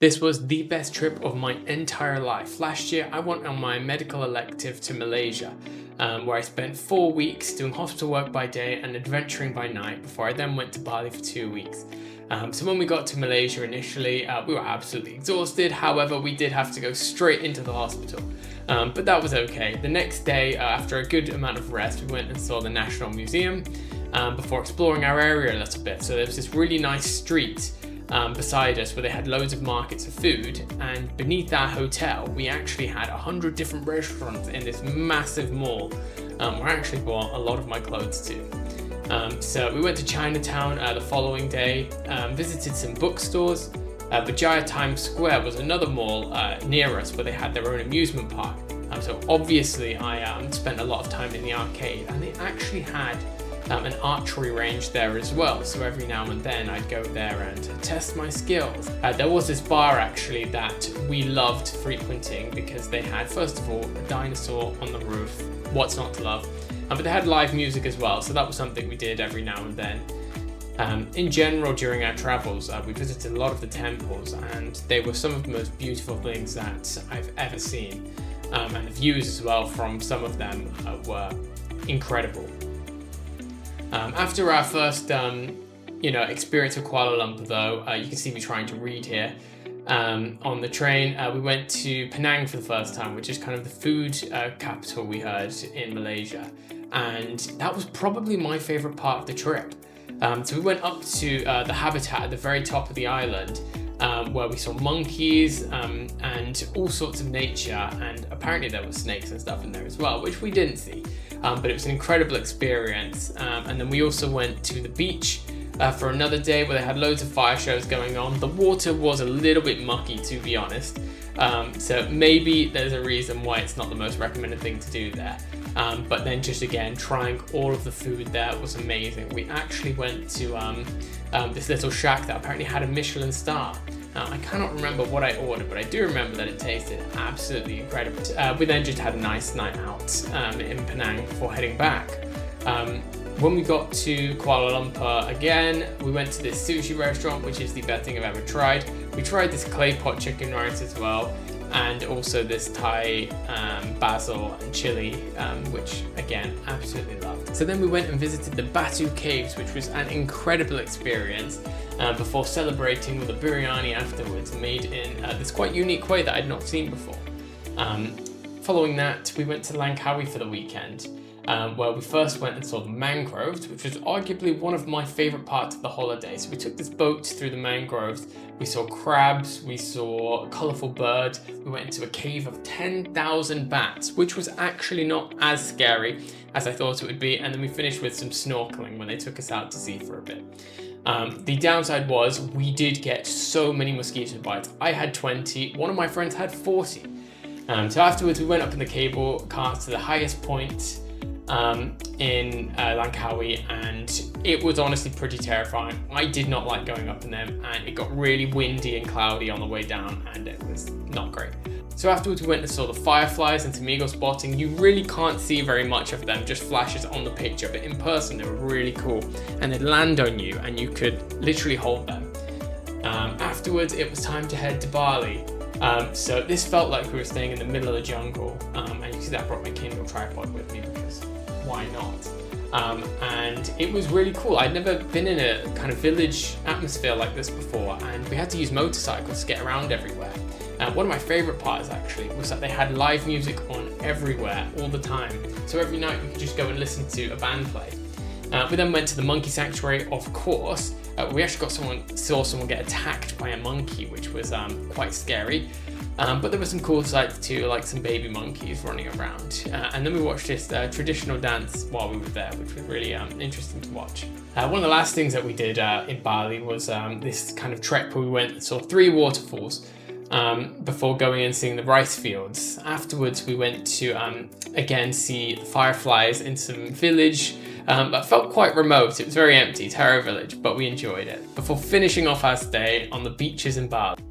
This was the best trip of my entire life. Last year, I went on my medical elective to Malaysia, where I spent 4 weeks doing hospital work by day and adventuring by night before I then went to Bali for 2 weeks. So when we got to Malaysia initially, we were absolutely exhausted. However, we did have to go straight into the hospital, but that was okay. The next day, after a good amount of rest, we went and saw the National Museum before exploring our area a little bit. So there was this really nice street beside us where they had loads of markets of food, and beneath our hotel we actually had 100 different restaurants in this massive mall where I actually bought a lot of my clothes to. So we went to Chinatown the following day, visited some bookstores. Bajaya Times Square was another mall near us where they had their own amusement park. So obviously I spent a lot of time in the arcade, and they actually had an archery range there as well, so every now and then I'd go there and test my skills. There was this bar actually that we loved frequenting because they had, first of all, a dinosaur on the roof, what's not to love, but they had live music as well, so that was something we did every now and then. In general, during our travels, we visited a lot of the temples, and they were some of the most beautiful things that I've ever seen, and the views as well from some of them were incredible. After our first experience of Kuala Lumpur though, you can see me trying to read here, on the train we went to Penang for the first time, which is kind of the food capital, we heard, in Malaysia, and that was probably my favourite part of the trip. So we went up to the habitat at the very top of the island, where we saw monkeys and all sorts of nature, and apparently there were snakes and stuff in there as well, which we didn't see, but it was an incredible experience. And then we also went to the beach for another day where they had loads of fire shows going on. The water was a little bit mucky, to be honest, so maybe there's a reason why it's not the most recommended thing to do there. But then just again, trying all of the food there was amazing. We actually went to this little shack that apparently had a Michelin star. I cannot remember what I ordered, but I do remember that it tasted absolutely incredible. We then just had a nice night out in Penang before heading back. When we got to Kuala Lumpur again, we went to this sushi restaurant, which is the best thing I've ever tried. We tried this clay pot chicken rice as well, and also this Thai basil and chili, which again, absolutely loved. So then we went and visited the Batu Caves, which was an incredible experience, before celebrating with a biryani afterwards, made in this quite unique way that I'd not seen before. Following that, we went to Langkawi for the weekend, where we first went and saw the mangroves, which was arguably one of my favourite parts of the holiday. So we took this boat through the mangroves, we saw crabs, we saw colourful birds, we went into a cave of 10,000 bats, which was actually not as scary as I thought it would be, and then we finished with some snorkeling when they took us out to sea for a bit. The downside was we did get so many mosquito bites. I had 20, one of my friends had 40. So afterwards we went up in the cable car to the highest point in Langkawi, and it was honestly pretty terrifying. I did not like going up in them, and it got really windy and cloudy on the way down, and it was not great. So afterwards we went and saw the fireflies and Tamigo spotting. You really can't see very much of them, just flashes on the picture, but in person they were really cool, and they'd land on you and you could literally hold them. Afterwards it was time to head to Bali. So this felt like we were staying in the middle of the jungle, and you can see that I brought my Kindle tripod with me because why not? And it was really cool. I'd never been in a kind of village atmosphere like this before, and we had to use motorcycles to get around everywhere. One of my favourite parts actually was that they had live music on everywhere all the time, so every night you could just go and listen to a band play. We then went to the monkey sanctuary, of course. We actually saw someone get attacked by a monkey, which was quite scary. But there were some cool sights too, like some baby monkeys running around. And then we watched this traditional dance while we were there, which was really interesting to watch. One of the last things that we did in Bali was this kind of trek where we went and saw 3 waterfalls before going and seeing the rice fields. Afterwards, we went to again see the fireflies in some village that felt quite remote. It was very empty, Taro village, but we enjoyed it. Before finishing off our stay on the beaches in Bali.